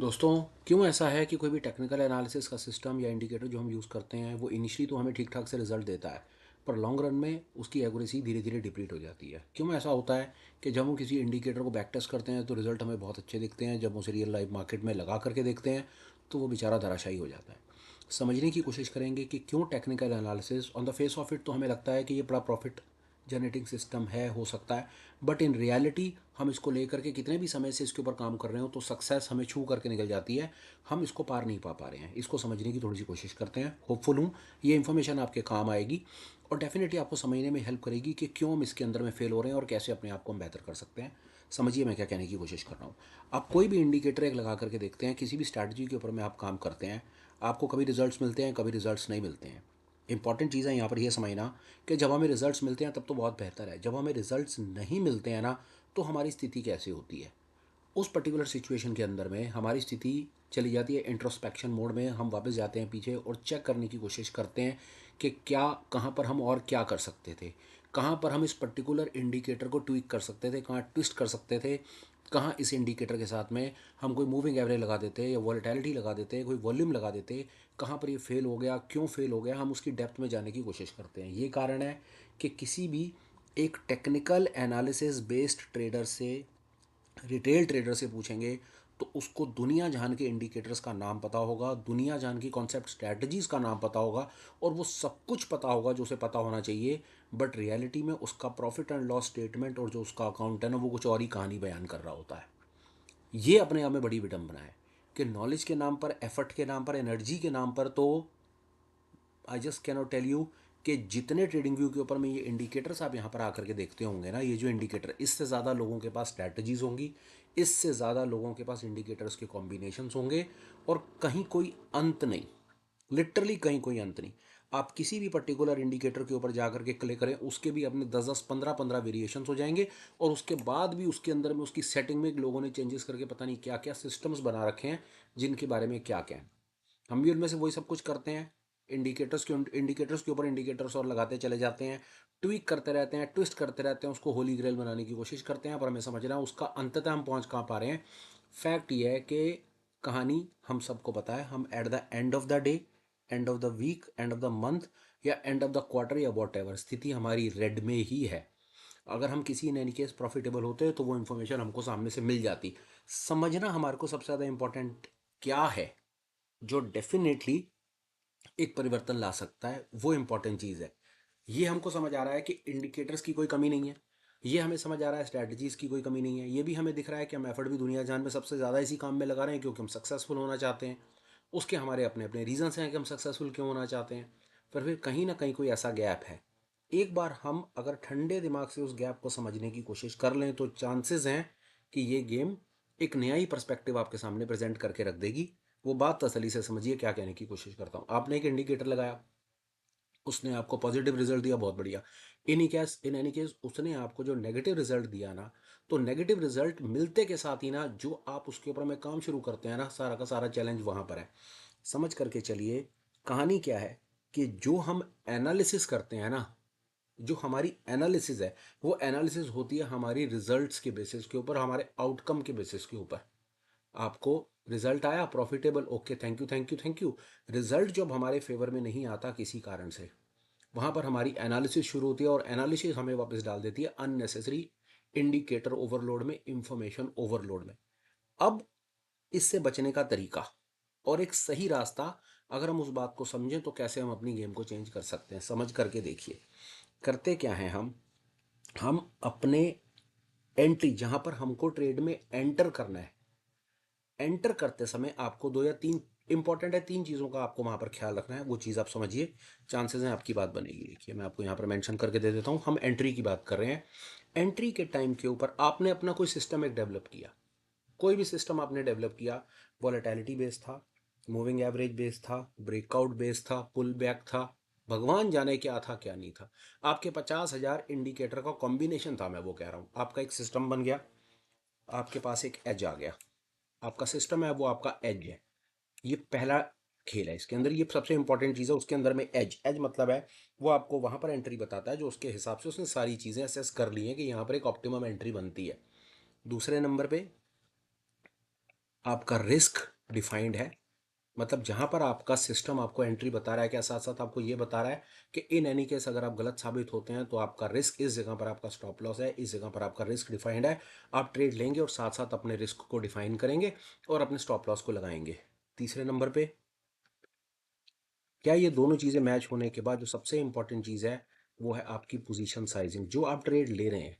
दोस्तों, क्यों ऐसा है कि कोई भी टेक्निकल एनालिसिस का सिस्टम या इंडिकेटर जो हम यूज़ करते हैं वो इनिशियली तो हमें ठीक ठाक से रिजल्ट देता है, पर लॉन्ग रन में उसकी एक्यूरेसी धीरे धीरे डिप्लीट हो जाती है। क्यों ऐसा होता है कि जब हम किसी इंडिकेटर को बैक टेस्ट करते हैं तो रिजल्ट हमें बहुत अच्छे दिखते हैं, जब उसे रियल लाइफ मार्केट में लगा करके देखते हैं तो वो बेचारा धराशायी हो जाता है। समझने की कोशिश करेंगे कि क्यों technical analysis on the face of it तो हमें लगता है कि ये बड़ा प्रॉफिट जनरेटिंग सिस्टम है, हो सकता है, बट इन रियलिटी हम इसको लेकर के कितने भी समय से इसके ऊपर काम कर रहे हो तो सक्सेस हमें छू करके निकल जाती है। हम इसको पार नहीं पा रहे हैं। इसको समझने की थोड़ी सी कोशिश करते हैं। होपफुल हूँ ये इन्फॉर्मेशन आपके काम आएगी और डेफिनेटली आपको समझने में हेल्प करेगी कि क्यों हम इसके अंदर में फेल हो रहे हैं और कैसे अपने आप को हम बेहतर कर सकते हैं। समझिए मैं क्या कहने की कोशिश कर रहा हूँ। आप कोई भी इंडिकेटर एक लगा करके देखते हैं, किसी भी स्ट्रैटेजी के ऊपर में आप काम करते हैं, आपको कभी रिजल्ट्स मिलते हैं, कभी रिजल्ट्स नहीं मिलते हैं। इंपॉर्टेंट चीज़ है यहाँ पर यह समझना कि जब हमें रिजल्ट्स मिलते हैं तब तो बहुत बेहतर है, जब हमें रिजल्ट्स नहीं मिलते हैं ना, तो हमारी स्थिति कैसे होती है। उस पर्टिकुलर सिचुएशन के अंदर में हमारी स्थिति चली जाती है इंट्रोस्पेक्शन मोड में। हम वापस जाते हैं पीछे और चेक करने की कोशिश करते हैं कि क्या, कहाँ पर हम और क्या कर सकते थे, कहाँ पर हम इस पर्टिकुलर इंडिकेटर को ट्वीक कर सकते थे, कहाँ ट्विस्ट कर सकते थे, कहाँ इस इंडिकेटर के साथ में हम कोई मूविंग एवरेज लगा देते या वॉलेटिलिटी लगा देते, कोई वॉल्यूम लगा देते, कहाँ पर ये फेल हो गया, क्यों फेल हो गया, हम उसकी डेप्थ में जाने की कोशिश करते हैं। ये कारण है कि किसी भी एक टेक्निकल एनालिसिस बेस्ड ट्रेडर से, रिटेल ट्रेडर से पूछेंगे तो उसको दुनिया जान के इंडिकेटर्स का नाम पता होगा, दुनिया जान की कॉन्सेप्ट स्ट्रैटेजीज का नाम पता होगा और वो सब कुछ पता होगा जो उसे पता होना चाहिए। बट रियलिटी में उसका प्रॉफिट एंड लॉस स्टेटमेंट और जो उसका अकाउंट है ना, वो कुछ और ही कहानी बयान कर रहा होता है। ये अपने आप में बड़ी विडंबना है कि नॉलेज के नाम पर, एफर्ट के नाम पर, एनर्जी के नाम पर तो I just cannot tell you कि जितने ट्रेडिंग व्यू के ऊपर में ये इंडिकेटर्स आप यहाँ पर आकर के देखते होंगे ना, ये जो इंडिकेटर, इससे ज़्यादा लोगों के पास स्ट्रैटेजीज होंगी, इससे ज़्यादा लोगों के पास इंडिकेटर्स के कॉम्बिनेशंस होंगे और कहीं कोई अंत नहीं। लिटरली कहीं कोई अंत नहीं। आप किसी भी पर्टिकुलर इंडिकेटर के ऊपर जाकर के क्लिक करें, उसके भी अपने 10 10 15 15 वेरिएशंस हो जाएंगे और उसके बाद भी उसके अंदर में उसकी सेटिंग में लोगों ने चेंजेस करके पता नहीं क्या क्या सिस्टम्स बना रखे हैं जिनके बारे में क्या क्या है। हम भी उनमें से वही सब कुछ करते हैं। इंडिकेटर्स के ऊपर इंडिकेटर्स और लगाते चले जाते हैं, ट्वीक करते रहते हैं, ट्विस्ट करते रहते हैं, उसको होली ग्रेल बनाने की कोशिश करते हैं, पर हमें समझना है उसका अंततः हम पहुंच कहाँ पा रहे हैं। फैक्ट ये है कि कहानी हम सबको पता है। हम at the end of the day, end of the week, end of the month या एंड ऑफ द क्वार्टर या वॉट एवर, स्थिति हमारी रेड में ही है। अगर हम किसी इन एनी केस प्रॉफिटेबल होते हैं तो वो इन्फॉर्मेशन हमको सामने से मिल जाती। समझना हमारे को सबसे ज़्यादा इंपॉर्टेंट क्या है जो डेफिनेटली एक परिवर्तन ला सकता है, वो इंपॉर्टेंट चीज़ है। ये हमको समझ आ रहा है कि इंडिकेटर्स की कोई कमी नहीं है, ये हमें समझ आ रहा है स्ट्रैटेजीज की कोई कमी नहीं है, ये भी हमें दिख रहा है कि हम एफर्ट भी दुनिया जान में सबसे ज़्यादा इसी काम में लगा रहे हैं क्योंकि हम सक्सेसफुल होना चाहते हैं। उसके हमारे अपने अपने रीजंस हैं कि हम सक्सेसफुल क्यों होना चाहते हैं। पर फिर कहीं ना कहीं कोई ऐसा गैप है। एक बार हम अगर ठंडे दिमाग से उस गैप को समझने की कोशिश कर लें तो चांसेस हैं कि ये गेम एक नया ही पर्सपेक्टिव आपके सामने प्रेजेंट करके रख देगी। वो बात तसल्ली से समझिए क्या कहने की कोशिश करता हूँ। आपने एक इंडिकेटर लगाया, उसने आपको पॉजिटिव रिजल्ट दिया, बहुत बढ़िया। इन एनी केस उसने आपको जो नेगेटिव रिजल्ट दिया ना, तो नेगेटिव रिजल्ट मिलते के साथ ही ना जो आप उसके ऊपर में काम शुरू करते हैं ना, सारा का सारा चैलेंज वहां पर है। समझ करके चलिए कहानी क्या है कि जो हम एनालिसिस करते हैं ना, जो हमारी एनालिसिस है, वो एनालिसिस होती है हमारी रिजल्ट्स के बेसिस के ऊपर, हमारे आउटकम के बेसिस के ऊपर। आपको रिजल्ट आया profitable, okay, thank you thank you thank you. Result जब हमारे फेवर में नहीं आता किसी कारण से, वहां पर हमारी एनालिसिस शुरू होती है और एनालिसिस हमें वापस डाल देती है अननेसेसरी इंडिकेटर ओवरलोड में, इंफॉर्मेशन ओवरलोड में। अब इससे बचने का तरीका और एक सही रास्ता, अगर हम उस बात को समझें तो कैसे हम अपनी गेम को चेंज कर सकते हैं, समझ करके देखिए। करते क्या है हम अपने एंट्री, जहां पर हमको ट्रेड में एंटर करना है, एंटर करते समय आपको दो या तीन इंपॉर्टेंट है, तीन चीज़ों का आपको वहां पर ख्याल रखना है, वो चीज़ आप समझिए, चांसेस हैं आपकी बात बनेगी। देखिए मैं आपको यहाँ पर मेंशन करके दे देता हूँ। हम एंट्री की बात कर रहे हैं। एंट्री के टाइम के ऊपर आपने अपना कोई सिस्टम एक डेवलप किया, कोई भी सिस्टम आपने डेवलप किया, वॉलेटिलिटी बेस्ड था, मूविंग एवरेज बेस्ड था, ब्रेकआउट बेस्ड था, पुल बैक था, भगवान जाने क्या था क्या नहीं था। आपके 50,000 इंडिकेटर का कॉम्बिनेशन था, मैं वो कह रहा हूँ। आपका एक सिस्टम बन गया, आपके पास एक एज आ गया, आपका सिस्टम है वो आपका एज है। ये पहला खेल है इसके अंदर, ये सबसे इंपॉर्टेंट चीज़ है उसके अंदर में। एज एज मतलब है वो आपको वहां पर एंट्री बताता है जो उसके हिसाब से उसने सारी चीज़ें असेस कर ली हैं कि यहाँ पर एक ऑप्टिमम एंट्री बनती है। दूसरे नंबर पे आपका रिस्क डिफाइंड है, मतलब जहां पर आपका सिस्टम आपको एंट्री बता रहा है, क्या साथ साथ आपको ये बता रहा है कि इन एनी केस अगर आप गलत साबित होते हैं तो आपका रिस्क इस जगह पर, आपका स्टॉप लॉस है इस जगह पर, आपका रिस्क डिफाइंड है। आप ट्रेड लेंगे और साथ साथ अपने रिस्क को डिफाइन करेंगे और अपने स्टॉप लॉस को लगाएंगे। तीसरे नंबर पे, क्या ये दोनों चीज़ें मैच होने के बाद जो सबसे इंपॉर्टेंट चीज़ है वो है आपकी पोजीशन साइजिंग। जो आप ट्रेड ले रहे हैं,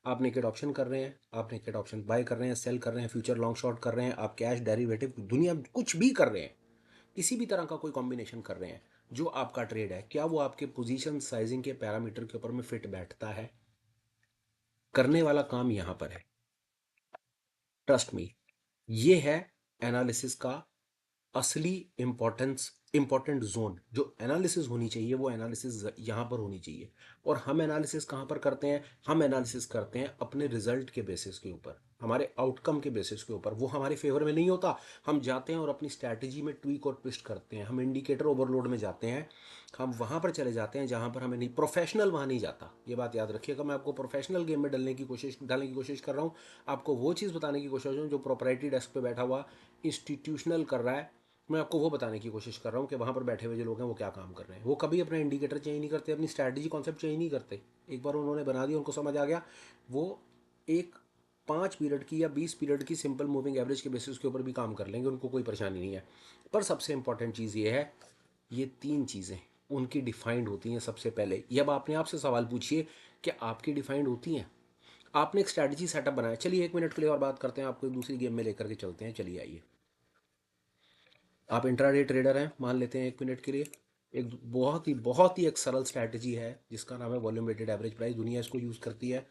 आप नेकेड ऑप्शन कर रहे हैं, आप नेकेड ऑप्शन बाय कर रहे हैं, सेल कर रहे हैं, फ्यूचर लॉन्ग शॉर्ट कर रहे हैं, आप कैश डेरिवेटिव दुनिया कुछ भी कर रहे हैं, किसी भी तरह का कोई कॉम्बिनेशन कर रहे हैं, जो आपका ट्रेड है क्या वो आपके पोजीशन साइजिंग के पैरामीटर के ऊपर में फिट बैठता है? करने वाला काम यहां पर है, ट्रस्ट मी। ये है एनालिसिस का असली इंपॉर्टेंट जोन। जो एनालिसिस होनी चाहिए वो एनालिसिस यहाँ पर होनी चाहिए। और हम एनालिसिस कहाँ पर करते हैं? हम एनालिसिस करते हैं अपने रिजल्ट के बेसिस के ऊपर, हमारे आउटकम के बेसिस के ऊपर। वो हमारे फेवर में नहीं होता, हम जाते हैं और अपनी स्ट्रैटेजी में ट्वीक और ट्विस्ट करते हैं, हम इंडिकेटर ओवरलोड में जाते हैं, हम वहाँ पर चले जाते हैं जहाँ पर हमें नहीं, प्रोफेशनल वहाँ नहीं जाता। ये बात याद रखिएगा, मैं आपको प्रोफेशनल गेम में डालने की कोशिश कर रहा हूँ, आपको वो चीज़ बताने की कोशिश कर रहा हूँ जो प्रोपराइटरी डेस्क पे बैठा हुआ इंस्टीट्यूशनल कर रहा है। मैं आपको वो बताने की कोशिश कर रहा हूँ कि वहाँ पर बैठे हुए जो लोग हैं वो क्या काम कर रहे हैं। वो कभी अपना इंडिकेटर चेंज नहीं करते, अपनी स्ट्रैटेजी कॉन्सेप्ट चेंज नहीं करते। एक बार उन्होंने बना दिया, उनको समझ आ गया, वो एक 5 पीरियड की या 20 पीरियड की सिंपल मूविंग एवरेज के बेसिस के ऊपर भी काम कर लेंगे, उनको कोई परेशानी नहीं है। पर सबसे इंपॉर्टेंट चीज़ ये है, ये तीन चीज़ें उनकी डिफाइंड होती हैं सबसे पहले। ये अब आपने आपसे सवाल पूछिए कि आपकी डिफाइंड होती हैं? आपने एक स्ट्रैटेजी सेटअप बनाया, चलिए 1 मिनट के लिए और बात करते हैं, आपको एक दूसरी गेम में लेकर के चलते हैं, चलिए आइए। आप इंट्राडे ट्रेडर हैं, मान लेते हैं 1 मिनट के लिए। एक बहुत ही एक सरल स्ट्रैटेजी है जिसका नाम है वॉल्यूम वेटेड एवरेज प्राइस, दुनिया इसको यूज़ करती है।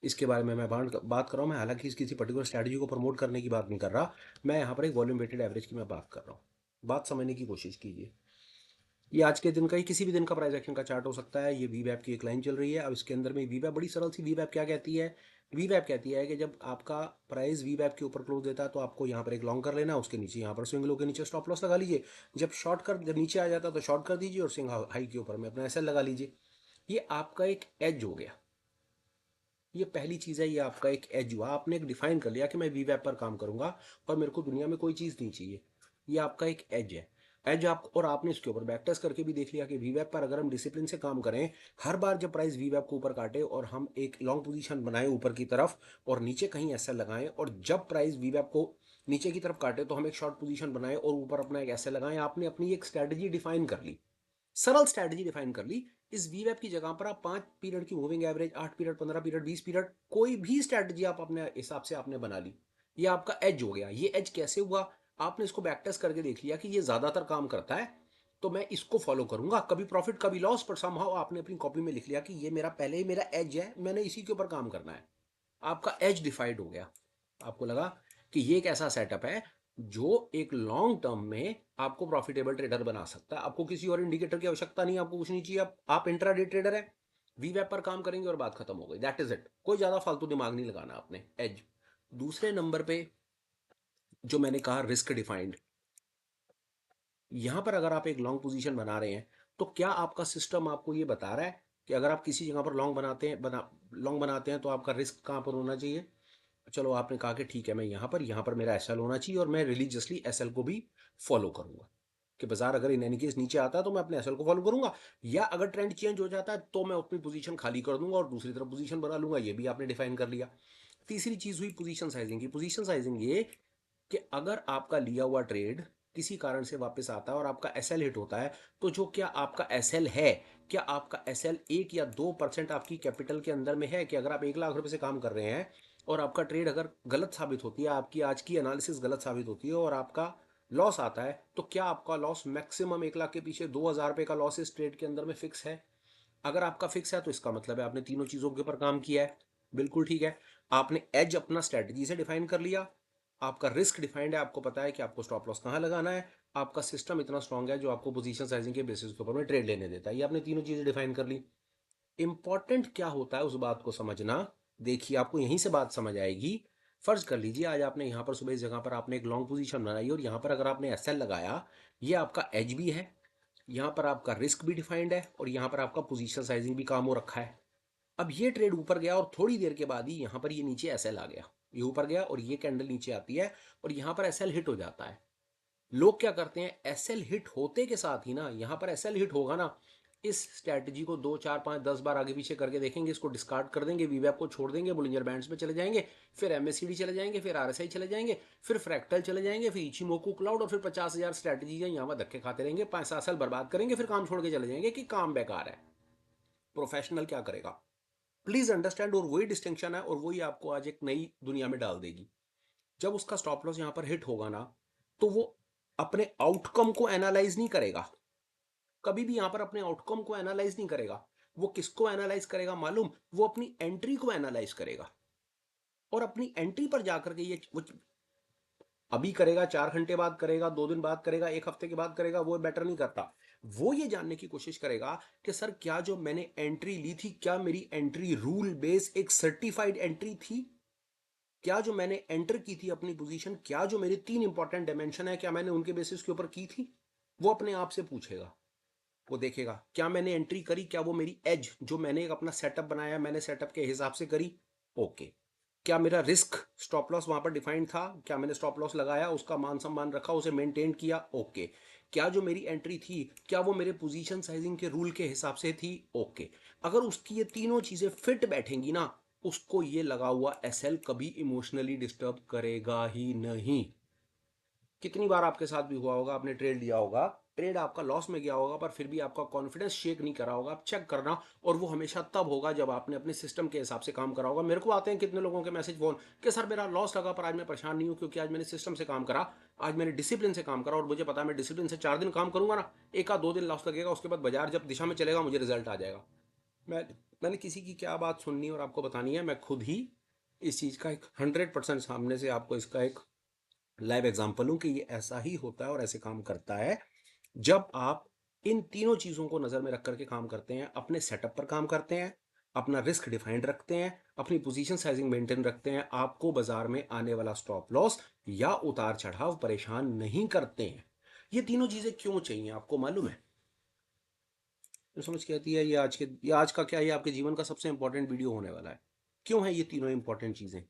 इसके बारे में मैं बात कर रहा हूँ। मैं हालांकि किसी पर्टिकुलर स्ट्रैटेजी को प्रमोट करने की बात नहीं कर रहा, मैं यहाँ पर एक वॉल्यूम वेटेड एवरेज की मैं बात कर रहा हूँ। बात समझने की कोशिश कीजिए। ये आज के दिन का ही किसी भी दिन का प्राइस एक्शन का चार्ट हो सकता है। ये वीवैप की एक लाइन चल रही है। अब इसके अंदर में वीवैप बड़ी सरल सी, वीवैप क्या कहती है? वीवैप कहती है कि जब आपका प्राइस वीवैप के ऊपर क्लोज देता है तो आपको यहाँ पर एक लॉन्ग कर लेना है, उसके नीचे यहाँ पर स्विंग लो के नीचे स्टॉप लॉस लगा लीजिए। जब नीचे आ जाता है तो शॉर्ट कर दीजिए और स्विंग हाई के ऊपर में अपना एसएल लगा लीजिए। ये आपका एक एज हो गया। ये पहली चीज़ है, ये आपका एक एज हुआ। आपने एक डिफाइन कर लिया कि मैं वीवैप पर काम करूंगा और मेरे को दुनिया में कोई चीज़ नहीं चाहिए। ये आपका एक एज है। एज आप, और आपने इसके ऊपर बैक टेस्ट करके भी देख लिया कि वीवैप पर अगर हम डिसिप्लिन से काम करें, हर बार जब प्राइस वीवैप को ऊपर काटे और हम एक लॉन्ग पोजीशन बनाएं ऊपर की तरफ और नीचे कहीं एसएल लगाएं, और जब प्राइस वीवैप को नीचे की तरफ काटे तो हम एक शॉर्ट पोजीशन बनाएं और ऊपर अपना एक एसएल लगाएं। आपने अपनी एक स्ट्रैटेजी डिफाइन कर ली, सरल स्ट्रैटेजी डिफाइन कर ली। इस वीवैप की जगह पर आप 5 पीरियड की moving average, 8 period, 15 period, 20 period, कोई भी स्ट्रैटेजी आप अपने हिसाब से आपने बना ली। ये आपका एज हो गया। ये एज कैसे हुआ? आपने इसको बैक टेस्ट करके देख लिया कि ये ज्यादातर काम करता है, तो मैं इसको फॉलो करूंगा, कभी प्रॉफिट कभी लॉस, पर समहाउ आपने अपनी कॉपी में लिख लिया कि ये मेरा पहले ही मेरा एज है, मैंने इसी के ऊपर काम करना है। आपका एज डिफाइंड हो गया। आपको लगा कि ये एक ऐसा सेटअप है जो एक लॉन्ग टर्म में आपको प्रॉफिटेबल ट्रेडर बना सकता है। आपको किसी और इंडिकेटर की आवश्यकता नहीं, आपको कुछ नहीं चाहिए। आप इंट्राडे ट्रेडर है, वीवैप पर काम करेंगे और बात खत्म हो गई, दैट इज इट। कोई ज्यादा फालतू दिमाग नहीं लगाना आपने। एज। दूसरे नंबर पे जो मैंने कहा, रिस्क डिफाइंड। यहां पर अगर आप एक लॉन्ग पोजीशन बना रहे हैं तो क्या आपका सिस्टम आपको ये बता रहा है कि अगर आप किसी जगह पर लॉन्ग बनाते हैं तो आपका रिस्क कहां पर होना चाहिए? चलो आपने कहा कि ठीक है, मैं यहाँ पर मेरा एसएल होना चाहिए और मैं रिलीजियसली एसएल को भी फॉलो करूंगा, कि बाजार अगर इन एनी केस नीचे आता है तो मैं अपने एसएल को फॉलो करूंगा, या अगर ट्रेंड चेंज हो जाता है तो मैं अपनी पोजीशन खाली कर दूंगा और दूसरी तरफ पोजीशन बना लूंगा। ये भी आपने डिफाइन कर लिया। तीसरी चीज हुई पोजीशन साइजिंग की। पोजीशन साइजिंग ये कि अगर आपका लिया हुआ ट्रेड किसी कारण से वापस आता है और आपका एसएल हिट होता है, तो जो क्या आपका एसएल है, क्या आपका एसएल 1 या 2% आपकी कैपिटल के अंदर में है? कि अगर आप 1 लाख रुपए से काम कर रहे हैं और आपका ट्रेड अगर गलत साबित होती है, आपकी आज की एनालिसिस गलत साबित होती है और आपका लॉस आता है, तो क्या आपका लॉस मैक्सिमम 1 लाख के पीछे 2,000 रुपए का लॉस इस ट्रेड के अंदर में फिक्स है? अगर आपका फिक्स है तो इसका मतलब है आपने तीनों चीजों के ऊपर काम किया है। बिल्कुल ठीक है। आपने एज अपना स्ट्रेटजी से डिफाइन कर लिया, आपका रिस्क डिफाइंड है, आपको पता है कि आपको स्टॉप लॉस कहां लगाना है, आपका सिस्टम इतना स्ट्रांग है जो आपको पोजीशन साइजिंग के बेसिस के ऊपर में ट्रेड लेने देता है। ये आपने तीनों चीजें डिफाइन कर ली। इंपॉर्टेंट क्या होता है उस बात को समझना। देखिए, आपको यहीं से बात समझ आएगी। फर्ज कर लीजिए आज आपने यहाँ पर सुबह इस जगह पर आपने एक लॉन्ग पोजीशन बनाई और यहाँ पर अगर आपने एसएल लगाया, ये आपका एज भी है, यहाँ पर आपका रिस्क भी डिफाइंड है और यहाँ पर आपका पोजीशन साइजिंग भी काम हो रखा है। अब ये ट्रेड ऊपर गया और थोड़ी देर के बाद ही यहाँ पर ये नीचे एसएल आ गया। ये ऊपर गया और ये कैंडल नीचे आती है और यहाँ पर एसएल हिट हो जाता है। लोग क्या करते हैं, एसएल हिट होते के साथ ही ना, यहाँ पर एसएल हिट होगा ना, इस स्ट्रैटेजी को 2 4 5 10 बार आगे पीछे करके देखेंगे, इसको डिस्कार्ड कर देंगे, वीवैप को छोड़ देंगे, बोलिंजर बैंड्स में चले जाएंगे, फिर एमएससीडी चले जाएंगे, फिर आरएसआई चले जाएंगे, फिर फ्रैक्टल चले जाएंगे, फिर इचिमोकू क्लाउड, और फिर 50,000 स्ट्रैटेजी है यहाँ पर धक्के खाते रहेंगे, 5 7 साल बर्बाद करेंगे, फिर काम छोड़ के चले जाएंगे कि काम बेकार है। प्रोफेशनल क्या करेगा, प्लीज अंडरस्टैंड। और वही डिस्टिंक्शन है और वही आपको आज एक नई दुनिया में डाल देगी। जब उसका स्टॉप लॉस यहां पर हिट होगा ना, तो वो अपने आउटकम को एनालाइज नहीं करेगा, कभी भी यहां पर अपने आउटकम को एनालाइज नहीं करेगा। वो किसको एनालाइज करेगा मालूम, वो अपनी एंट्री को एनालाइज करेगा। और अपनी एंट्री पर जाकर के ये वो अभी करेगा, 4 घंटे बाद करेगा, 2 दिन बाद करेगा, 1 हफ्ते के बाद करेगा, वो बेटर नहीं करता। वो ये जानने की कोशिश करेगा कि सर क्या जो मैंने एंट्री ली थी, क्या मेरी एंट्री रूल बेस एक सर्टिफाइड एंट्री थी, क्या जो मैंने एंटर की थी अपनी पोजीशन, क्या जो मेरे 3 इंपॉर्टेंट डायमेंशन है, क्या मैंने उनके बेसिस के ऊपर की थी। वो अपने आप से पूछेगा, वो देखेगा क्या मैंने एंट्री करी, क्या वो मेरी एज जो मैंने एक अपना सेटअप बनाया, मैंने सेटअप के हिसाब से करी, ओके। क्या मेरा रिस्क स्टॉप लॉस वहां पर डिफाइंड था, क्या मैंने स्टॉप लॉस लगाया, उसका मान सम्मान रखा, उसे मेंटेन किया, ओके। क्या जो मेरी एंट्री थी, क्या वो मेरे पोजीशन साइजिंग के रूल के हिसाब से थी, ओके। अगर उसकी ये तीनों चीजें फिट बैठेंगी ना, उसको ये लगा हुआ एसएल कभी इमोशनली डिस्टर्ब करेगा ही नहीं। कितनी बार आपके साथ भी हुआ होगा, आपने ट्रेड लिया होगा, ट्रेड आपका लॉस में गया होगा, पर फिर भी आपका कॉन्फिडेंस शेक नहीं करा होगा। आप चेक करना, और वो हमेशा तब होगा जब आपने अपने सिस्टम के हिसाब से काम करा होगा। मेरे को आते हैं कितने लोगों के मैसेज फोन कि सर मेरा लॉस लगा पर आज मैं परेशान नहीं हूँ, क्योंकि आज मैंने सिस्टम से काम करा, आज मैंने डिसिप्लिन से काम करा, और मुझे पता है मैं डिसिप्लिन से 4 दिन काम करूंगा ना, 1 या 2 दिन लॉस लगेगा, उसके बाद बाजार जब दिशा में चलेगा मुझे रिजल्ट आ जाएगा। मैंने किसी की क्या बात सुननी और आपको बतानी है, मैं खुद ही इस चीज़ का एक 100% सामने से आपको इसका एक लाइव एग्जाम्पल हूं कि ये ऐसा ही होता है और ऐसे काम करता है। जब आप इन तीनों चीजों को नजर में रख करके काम करते हैं, अपने सेटअप पर काम करते हैं, अपना रिस्क डिफाइंड रखते हैं, अपनी पोजीशन साइजिंग मेंटेन रखते हैं, आपको बाजार में आने वाला स्टॉप लॉस या उतार चढ़ाव परेशान नहीं करते हैं। ये तीनों चीजें क्यों चाहिए आपको मालूम है? तो समझ के आती है ये आज का क्या, ये आपके जीवन का सबसे इंपॉर्टेंट वीडियो होने वाला है। क्यों है ये तीनों इंपॉर्टेंट चीजें?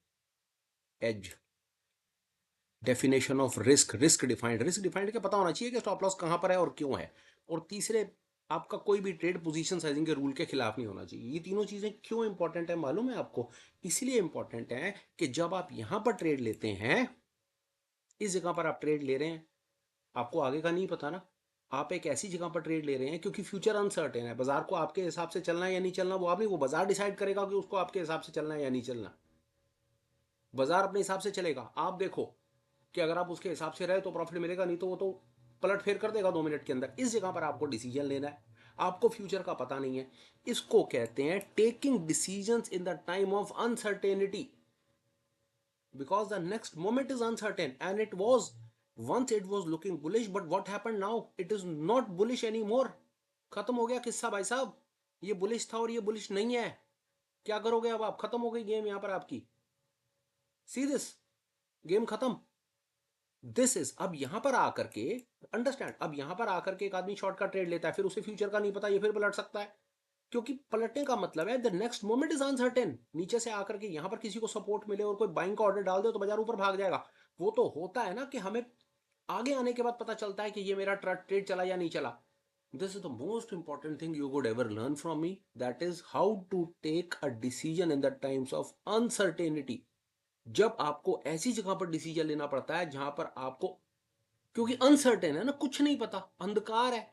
As, definition of risk, risk defined के पता होना चाहिए कि स्टॉप लॉस कहां पर है और क्यों है। और तीसरे, आपका कोई भी ट्रेड पोजीशन साइजिंग के रूल के खिलाफ नहीं होना चाहिए। ये तीनों चीजें क्यों इंपॉर्टेंट है मालूम है आपको? इसलिए इंपॉर्टेंट है कि जब आप यहां पर ट्रेड लेते हैं, इस जगह पर आप ट्रेड ले रहे हैं, आपको आगे का नहीं पता ना, आप एक ऐसी जगह पर ट्रेड ले रहे हैं क्योंकि फ्यूचर अनसर्टेन है, बाजार को आपके हिसाब से चलना है या नहीं चलना वो आप नहीं, वो बाजार डिसाइड करेगा कि उसको आपके हिसाब से चलना है या नहीं चलना। बाजार अपने हिसाब से चलेगा, आप देखो कि अगर आप उसके हिसाब से रहे तो प्रॉफिट मिलेगा, नहीं तो वो तो पलट फेर कर देगा 2 मिनट के अंदर। इस जगह पर आपको डिसीजन लेना है, आपको फ्यूचर का पता नहीं है। इसको कहते हैं taking decisions in the time of uncertainty, because the next moment is uncertain and it was once it was looking bullish, but what happened now, it is not bullish anymore। खत्म हो गया किस्सा भाई साहब, ये बुलिश था और ये बुलिश नहीं है। क्या करोगे अब आप? खत्म हो गई गेम यहां पर आपकी, सी दिस, गेम खत्म। दिस इज, अब यहां पर आकर के अंडरस्टैंड, अब यहां पर आकर के एक आदमी शॉर्ट का ट्रेड लेता है, फिर उसे फ्यूचर का नहीं पता, ये फिर पलट सकता है, क्योंकि पलटने का मतलब है the next moment is uncertain. नीचे से आकर के यहां पर किसी को सपोर्ट मिले और कोई बाइंग का ऑर्डर डाल दे तो बाजार ऊपर भाग जाएगा। वो तो होता है ना कि हमें आगे आने के बाद पता चलता है कि ये मेरा ट्रेड चला या नहीं चला। This is the most important thing you would ever learn from me, that is how to take a decision in the times of uncertainty. जब आपको ऐसी जगह पर डिसीजन लेना पड़ता है जहां पर आपको, क्योंकि अनसर्टेन है ना, कुछ नहीं पता, अंधकार है,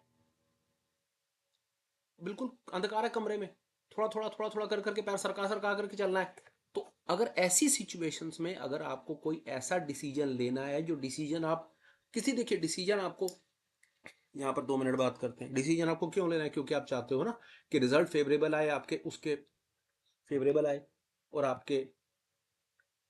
बिल्कुल अंधकार है कमरे में, थोड़ा थोड़ा थोड़ा थोड़ा कर करके पैर सरका सरका करके चलना है। तो अगर ऐसी सिचुएशंस में अगर आपको कोई ऐसा डिसीजन लेना है जो डिसीजन आप किसी, देखिए डिसीजन आपको यहाँ पर 2 मिनट बात करते हैं, डिसीजन आपको क्यों लेना है? क्योंकि आप चाहते हो ना कि रिजल्ट फेवरेबल आए, आपके उसके फेवरेबल आए और आपके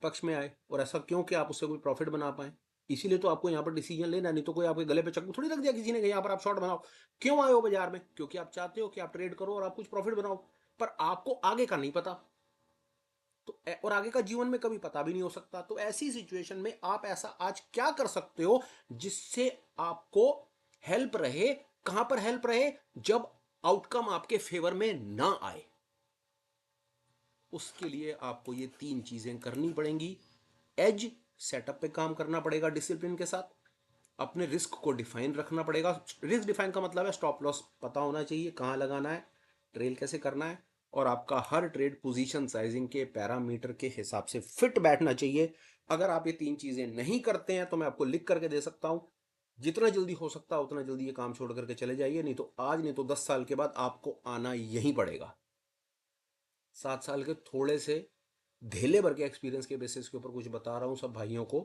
पक्ष में आए, और ऐसा क्यों कि आप उससे कोई प्रॉफिट बना पाए। इसीलिए तो आपको यहाँ पर डिसीजन लेना, नहीं तो कोई आपके गले पे चक्कू थोड़ी रख दिया किसी ने कि यहाँ पर आप शॉर्ट बनाओ। क्यों आए हो बाजार में? क्योंकि आप चाहते हो कि आप ट्रेड करो और आप कुछ प्रॉफिट बनाओ, पर आपको आगे का नहीं पता। तो और आगे का जीवन में कभी पता भी नहीं हो सकता। तो ऐसी सिचुएशन में आप ऐसा आज क्या कर सकते हो जिससे आपको हेल्प रहे? कहां पर हेल्प रहे? जब आउटकम आपके फेवर में ना आए, उसके लिए आपको ये 3 चीजें करनी पड़ेंगी। एज सेटअप पे काम करना पड़ेगा डिसिप्लिन के साथ, अपने रिस्क को डिफाइन रखना पड़ेगा। रिस्क डिफाइन का मतलब है स्टॉप लॉस पता होना चाहिए, कहाँ लगाना है, ट्रेल कैसे करना है, और आपका हर ट्रेड पोजीशन साइजिंग के पैरामीटर के हिसाब से फिट बैठना चाहिए। अगर आप ये 3 चीजें नहीं करते हैं तो मैं आपको लिख करके दे सकता हूं, जितना जल्दी हो सकता है उतना जल्दी ये काम छोड़ करके चले जाइए, नहीं तो आज नहीं तो 10 साल के बाद आपको आना यहीं पड़ेगा। 7 साल के थोड़े से धेले भर के एक्सपीरियंस के बेसिस के ऊपर कुछ बता रहा हूँ सब भाइयों को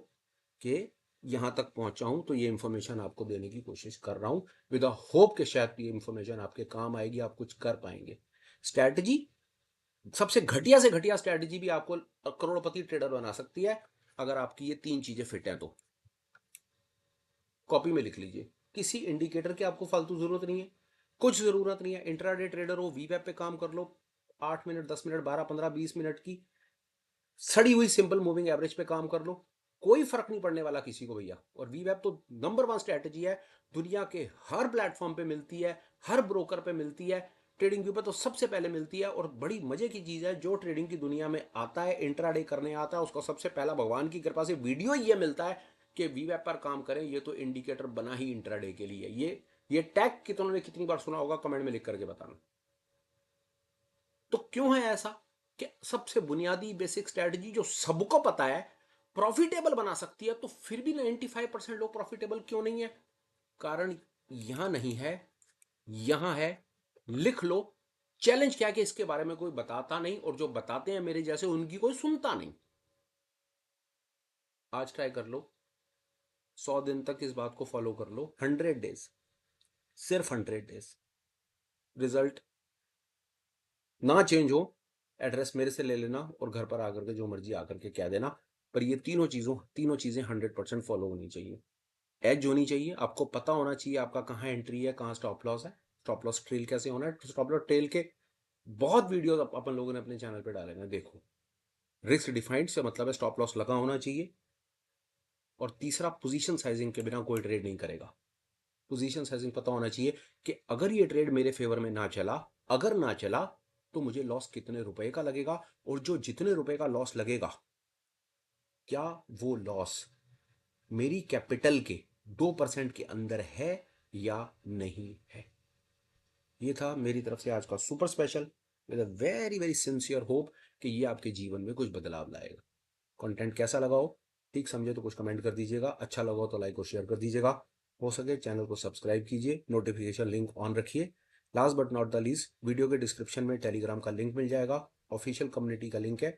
कि यहाँ तक पहुंचा हूं, तो ये इन्फॉर्मेशन आपको देने की कोशिश कर रहा हूं विद अ होप कि शायद ये इन्फॉर्मेशन आपके काम आएगी, आप कुछ कर पाएंगे। स्ट्रैटेजी, सबसे घटिया से घटिया स्ट्रैटेजी भी आपको करोड़पति ट्रेडर बना सकती है अगर आपकी ये 3 चीजें फिट हैं तो। कॉपी में लिख लीजिए, किसी इंडिकेटर की आपको फालतू जरूरत नहीं है, कुछ जरूरत नहीं है। इंट्राडे ट्रेडर हो, वीवेब पे काम कर लो, 8 मिनट 10 मिनट 12 15 20 मिनट की सड़ी हुई सिंपल मूविंग एवरेज पे काम कर लो, कोई फर्क नहीं पड़ने वाला किसी को भैया। और वीवेब तो नंबर 1 स्ट्रैटेजी है, दुनिया के हर प्लेटफॉर्म पे मिलती है, हर ब्रोकर पे मिलती है, ट्रेडिंग व्यू पे तो सबसे पहले मिलती है। और बड़ी मजे की चीज है, जो ट्रेडिंग की दुनिया में आता है, इंट्राडे करने आता है, उसको सबसे पहला भगवान की कृपा से वीडियो ये मिलता है कि वीवेब पर काम करें, ये तो इंडिकेटर बना ही इंट्राडे के लिए। ये टैग कितनी बार सुना होगा, कमेंट में लिख करके बताना। तो क्यों है ऐसा कि सबसे बुनियादी बेसिक स्ट्रेटजी जो सबको पता है प्रॉफिटेबल बना सकती है, तो फिर भी 95% लोग प्रॉफिटेबल क्यों नहीं है? कारण यहां नहीं है, यहां है, लिख लो। चैलेंज क्या कि इसके बारे में कोई बताता नहीं, और जो बताते हैं मेरे जैसे उनकी कोई सुनता नहीं। आज ट्राई कर लो, 100 दिन तक इस बात को फॉलो कर लो, 100 डेज, सिर्फ 100 डेज, रिजल्ट ना चेंज हो, एड्रेस मेरे से ले लेना और घर पर आकर के जो मर्जी आकर के कह देना। पर ये तीनों चीजें 100% फॉलो होनी चाहिए। एज होनी चाहिए, आपको पता होना चाहिए आपका कहाँ एंट्री है, कहाँ स्टॉप लॉस है, स्टॉप लॉस ट्रेल कैसे होना है। स्टॉप लॉस ट्रेल के बहुत वीडियो अपन लोगों ने अपने चैनल पे डाले हैं, देखो। रिस्क डिफाइंड से मतलब है स्टॉप लॉस लगा होना चाहिए। और तीसरा, पोजीशन साइजिंग के बिना कोई ट्रेड नहीं करेगा। पोजीशन साइजिंग पता होना चाहिए कि अगर ये ट्रेड मेरे फेवर में ना चला, अगर ना चला तो मुझे लॉस कितने रुपए का लगेगा, और जो जितने रुपए का लॉस लगेगा, क्या वो लॉस मेरी कैपिटल के 2% के अंदर है या नहीं है। ये था मेरी तरफ से आज का super special, with a very very sincere hope कि ये आपके जीवन में कुछ बदलाव लाएगा। कंटेंट कैसा लगा हो, ठीक समझे तो कुछ कमेंट कर दीजिएगा, अच्छा लगा हो तो लाइक और शेयर कर दीजिएगा, हो सके चैनल को सब्सक्राइब कीजिए, नोटिफिकेशन लिंक ऑन रखिए। Last but not the least, video के डिस्क्रिप्शन में टेलीग्राम का लिंक मिल जाएगा, ऑफिशियल कम्युनिटी का लिंक है,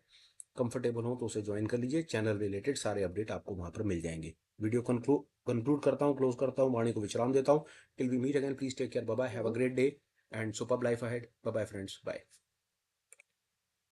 कंफर्टेबल हो तो उसे ज्वाइन कर लीजिए। चैनल रिलेटेड सारे अपडेट आपको वहां पर मिल जाएंगे। वीडियो कंक्लूड करता हूँ, क्लोज करता हूँ, वाणी को विश्राम देता हूँ। Till we meet again, please take care, bye bye, have a great day and superb life ahead. Bye bye friends, bye.